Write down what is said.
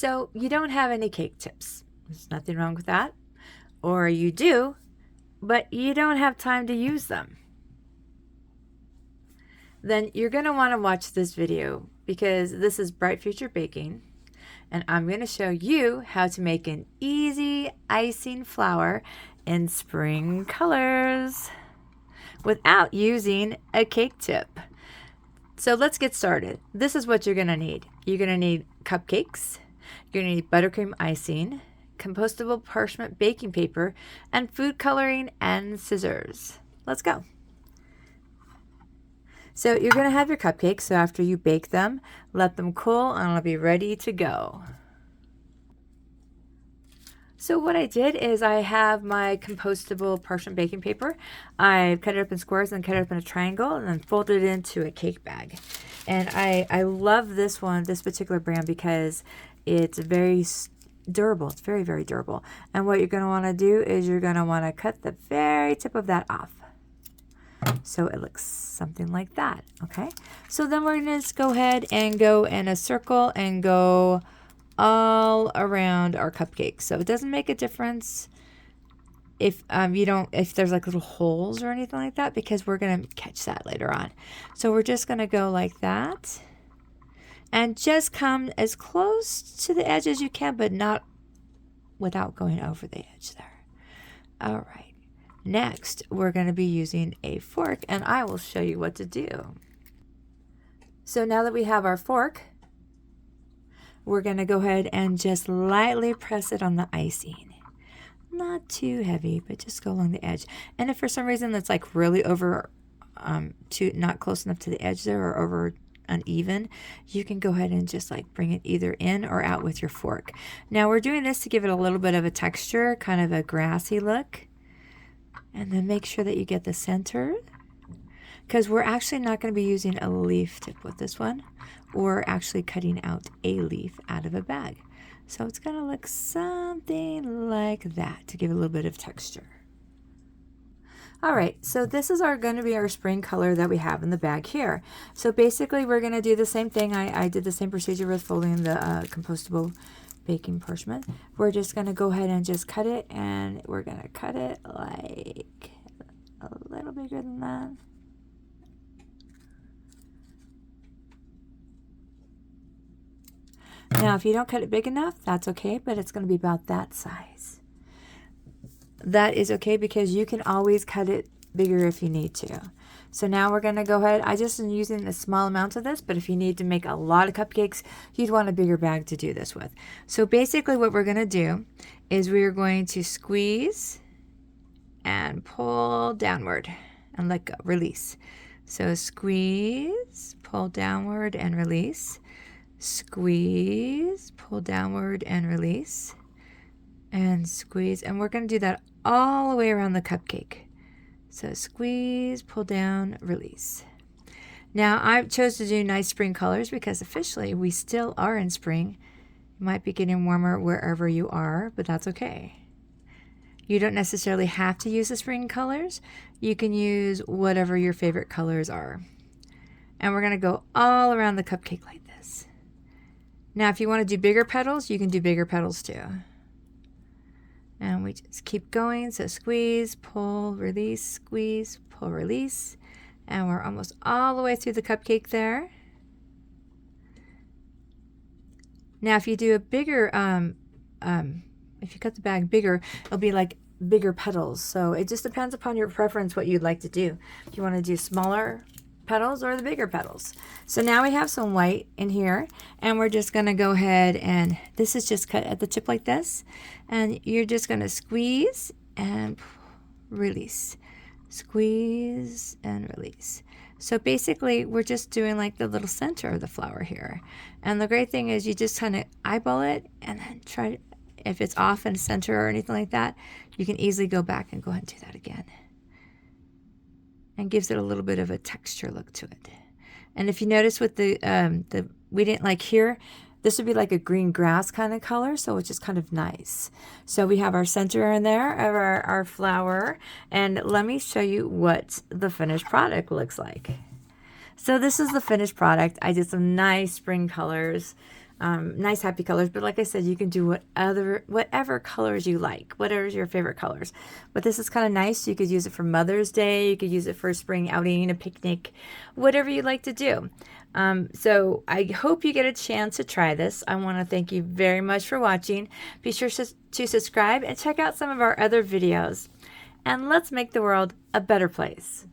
So you don't have any cake tips. There's nothing wrong with that. Or you do, but you don't have time to use them. Then you're going to want to watch this video because this is Bright Future Baking. And I'm going to show you how to make an easy icing flower in spring colors without using a cake tip. So let's get started. This is what you're going to need. You're going to need cupcakes. You're going to need buttercream icing, compostable parchment baking paper, and food coloring and scissors. Let's go. So you're going to have your cupcakes. So after you bake them, let them cool and it'll be ready to go. So what I did is I have my compostable parchment baking paper. I cut it up in squares and cut it up in a triangle and then folded it into a cake bag. And I love this one, this particular brand, because it's very durable. It's very, very durable. And what you're going to want to do is you're going to want to cut the very tip of that off. So it looks something like that. Okay. So then we're going to just go ahead and go in a circle and go all around our cupcakes. So it doesn't make a difference if if there's like little holes or anything like that, because we're going to catch that later on. So we're just going to go like that and just come as close to the edge as you can, but not without going over the edge there. All right. Next, we're going to be using a fork, and I will show you what to do. So now that we have our fork, we're going to go ahead and just lightly press it on the icing. Not too heavy, but just go along the edge. And if for some reason that's like really over, not close enough to the edge there, or over uneven, you can go ahead and just like bring it either in or out with your fork. Now we're doing this to give it a little bit of a texture, kind of a grassy look. And then make sure that you get the center, because we're actually not going to be using a leaf tip with this one. We're actually cutting out a leaf out of a bag. So it's going to look something like that to give a little bit of texture. All right, so this is going to be our spring color that we have in the bag here. So basically we're going to do the same thing. I did the same procedure with folding the compostable baking parchment. We're just going to go ahead and just cut it, and we're going to cut it like a little bigger than that. Now if you don't cut it big enough, that's okay, but it's going to be about that size. That is okay, because you can always cut it bigger if you need to. So now we're going to go ahead. I just am using a small amount of this, but if you need to make a lot of cupcakes, you'd want a bigger bag to do this with. So basically what we're going to do is we are going to squeeze and pull downward and let go, release. So squeeze, pull downward and release. Squeeze, pull downward and release. And squeeze. And we're going to do that all the way around the cupcake. So squeeze, pull down, release. Now I chose to do nice spring colors because officially we still are in spring. It might be getting warmer wherever you are, but that's okay. You don't necessarily have to use the spring colors. You can use whatever your favorite colors are. And we're going to go all around the cupcake like this. Now if you want to do bigger petals, you can do bigger petals too. And we just keep going. So squeeze, pull, release, squeeze, pull, release. And we're almost all the way through the cupcake there. Now if you do a bigger, if you cut the bag bigger, it'll be like bigger petals. So it just depends upon your preference what you'd like to do. If you want to do smaller petals or the bigger petals. So now we have some white in here, and we're just going to go ahead, and this is just cut at the tip like this, and you're just going to squeeze and release, squeeze and release. So basically we're just doing like the little center of the flower here. And the great thing is you just kind of eyeball it, and then try, if it's off in center or anything like that, you can easily go back and go ahead and do that again. And gives it a little bit of a texture look to it. And if you notice with the we didn't like here, this would be like a green grass kind of color, so it's just kind of nice. So we have our center in there of our flower, and let me show you what the finished product looks like. So this is the finished product. I did some nice spring colors, nice happy colors. But like I said, you can do whatever colors you like, whatever's your favorite colors. But this is kind of nice. You could use it for Mother's Day. You could use it for a spring outing, a picnic, whatever you like to do. So I hope you get a chance to try this. I want to thank you very much for watching. Be sure to subscribe and check out some of our other videos. And let's make the world a better place.